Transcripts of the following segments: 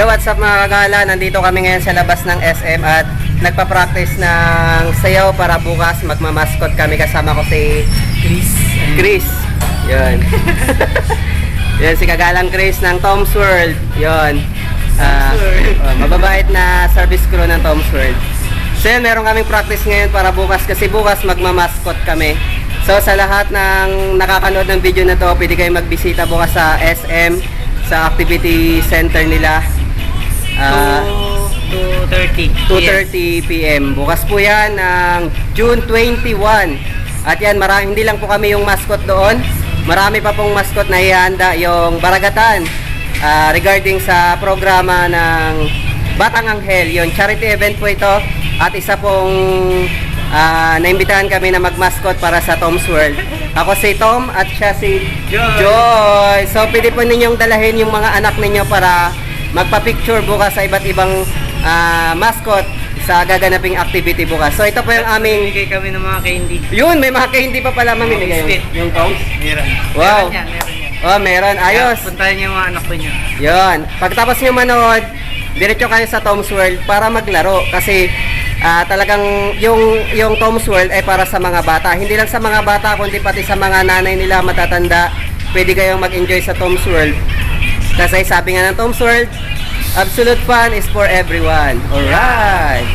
Yo, what's up mga kagala? Nandito kami ngayon sa labas ng SM at nagpa-practice ng sayaw para bukas magmamaskot kami. Kasama ko si Chris. Yun. Yun, si Kagalang Chris ng Tom's World. Yun. Mababait na service crew ng Tom's World. So yun, meron kaming practice ngayon para bukas kasi bukas magmamaskot kami. So sa lahat ng nakakanood ng video na to, pwede kayo magbisita bukas sa SM, sa activity center nila. 2:30 PM. Bukas po yan ng June 21. At yan, hindi lang po kami yung mascot doon. Marami pa pong mascot na ihanda yung Baragatan regarding sa programa ng Batang Anghel. Yung charity event po ito. At isa pong naimbitahan kami na mag-mascot para sa Tom's World. Ako si Tom at siya si Joy. So pwede po ninyong dalahin yung mga anak ninyo para magpa-picture bukas sa iba't ibang mascot sa gaganaping activity bukas. So ito po yung aming... Mamimigay kami ng mga candy. Yun, may mga candy pa pala mamimigay. Yung Tom's? Meron. Wow. Meron yan. Oh, meron. Ayos. Puntahan niyo yung mga anak ko niyo. Yun. Pagtapos nyo manood, diretso kayo sa Tom's World para maglaro. Kasi talagang yung Tom's World ay para sa mga bata. Hindi lang sa mga bata, kundi pati sa mga nanay nila matatanda. Pwede kayong mag-enjoy sa Tom's World. Kasi sabi nga ng Tom's World, absolute fun is for everyone. Alright.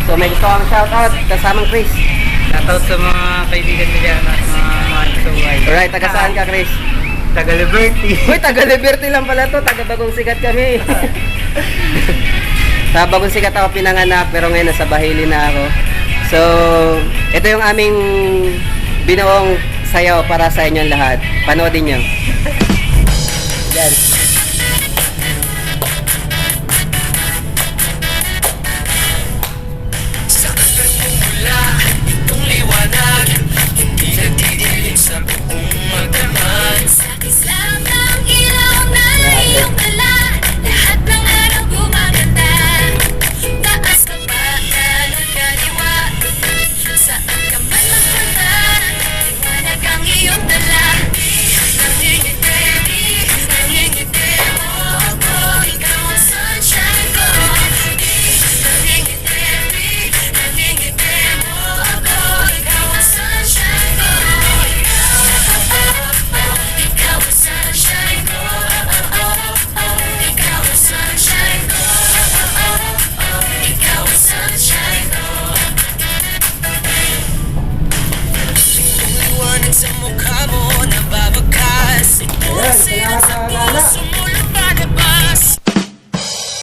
So may gusto kang shoutout kasamang Chris. Shoutout sa mga kaibigan nila at mga kasuway. Alright, taga saan ka Chris? Taga Liberty. Uy, taga Liberty lang pala to. Taga Bagong Sikat kami. Sa Bagong Sikat ako pinanganak, pero ngayon nasa Bahili na ako. So, ito yung aming binuong sayaw para sa inyong lahat. Panoodin nyo. Yan.